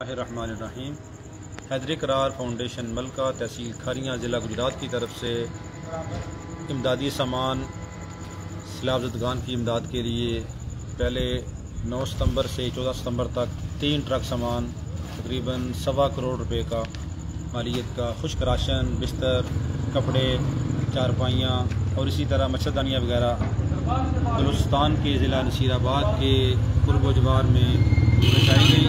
الرحمن الرحیم۔ حیدر قرار فاؤنڈیشن ملکہ تحصیل کھاریاں ضلع گجرات کی طرف سے امدادی سامان سیلاب زدگان کی امداد کے لیے پہلے 9 ستمبر سے 14 ستمبر تک 3 ٹرک سامان تقریباً 1.25 کروڑ روپے کا مالیت کا خشک راشن، بستر، کپڑے، چارپائیاں اور اسی طرح مچھردانیاں وغیرہ بلوچستان کے ضلع نصیر آباد کے قرب و جوار میں پہنچائی گئی۔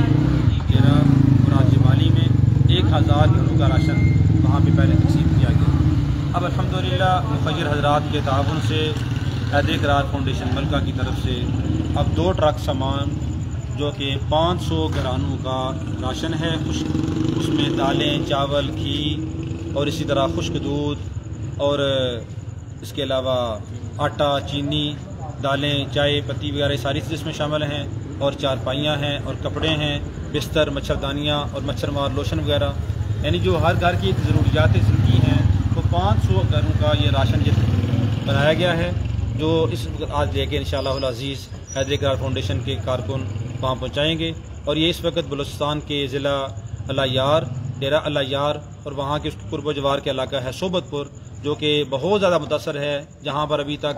مراد جمالی میں 1000 گھروں کا راشن وہاں پہ پہلے تقسیم کیا گیا۔ اب الحمدللہ مخیر حضرات کے تعاون سے حیدر قرار فاؤنڈیشن ملکہ کی طرف سے اب 2 ٹرک سامان جو کہ 500 گھرانوں کا راشن ہے، اس میں دالیں، چاول، گھی اور اسی طرح خشک دودھ اور اس کے علاوہ آٹا، چینی، دالیں، چائے پتی وغیرہ ساری چیزیں اس میں شامل ہیں، اور چارپائیاں ہیں اور کپڑے ہیں، بستر، مچھردانیاں اور مچھر مار لوشن وغیرہ، یعنی جو ہر گھر کی ضروریات زندگی ہیں وہ 500 گھروں کا یہ راشن بنایا گیا ہے، جو اس آج لے کے انشاءاللہ العزیز حیدر قرار فاؤنڈیشن کے کارکن وہاں پہنچائیں گے۔ اور یہ اس وقت بلوچستان کے ضلع الیار، ڈیرہ الیار اور وہاں کے اس قرب و جوار کے علاقہ ہے صوبت پور، جو کہ بہت زیادہ متاثر ہے، جہاں پر ابھی تک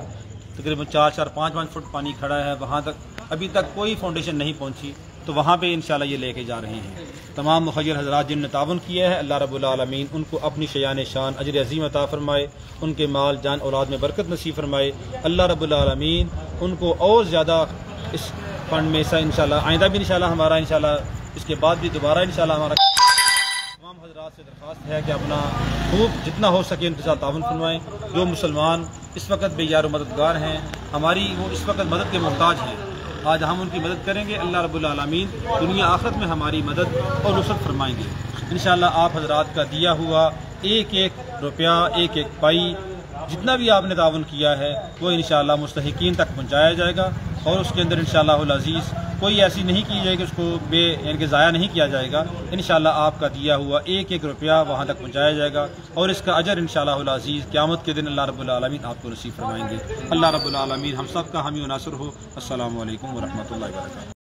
تقریباً 4-5 فٹ پانی کھڑا ہے، وہاں تک ابھی تک کوئی فاؤنڈیشن نہیں پہنچی، تو وہاں پہ انشاءاللہ یہ لے کے جا رہے ہیں۔ تمام مخیر حضرات جن نے تعاون کیا ہے، اللہ رب العالمین ان کو اپنی شیان شان اجر عظیم عطا فرمائے، ان کے مال جان اولاد میں برکت نصیب فرمائے۔ اللہ رب العالمین ان کو اور زیادہ اس فنڈ میں سے انشاءاللہ آئندہ بھی انشاءاللہ ہمارا انشاءاللہ اس کے بعد بھی دوبارہ انشاءاللہ ہمارا تمام حضرات سے درخواست ہے کہ اپنا خوب جتنا ہو سکے ان کے ساتھ تعاون فرمائیں۔ جو مسلمان اس وقت بے یار و مددگار ہیں، ہماری وہ اس وقت مدد کے محتاج ہیں، آج ہم ان کی مدد کریں گے، اللہ رب العالمین دنیا آخرت میں ہماری مدد اور نصرت فرمائیں گے انشاءاللہ۔ آپ حضرات کا دیا ہوا ایک روپیہ، ایک پائی، جتنا بھی آپ نے تعاون کیا ہے وہ انشاءاللہ مستحقین تک پہنچایا جائے گا، اور اس کے اندر انشاءاللہ العزیز کوئی ایسی نہیں کی جائے گی، اس کو یعنی کہ ضائع نہیں کیا جائے گا۔ انشاءاللہ آپ کا دیا ہوا ایک روپیہ وہاں تک پہنچایا جائے گا، اور اس کا اجر انشاءاللہ العزیز قیامت کے دن اللہ رب العالمین آپ کو نصیب فرمائیں گے۔ اللہ رب العالمین ہم سب کا حامی و ناصر ہو۔ السلام علیکم ورحمۃ اللہ وبرکاتہ۔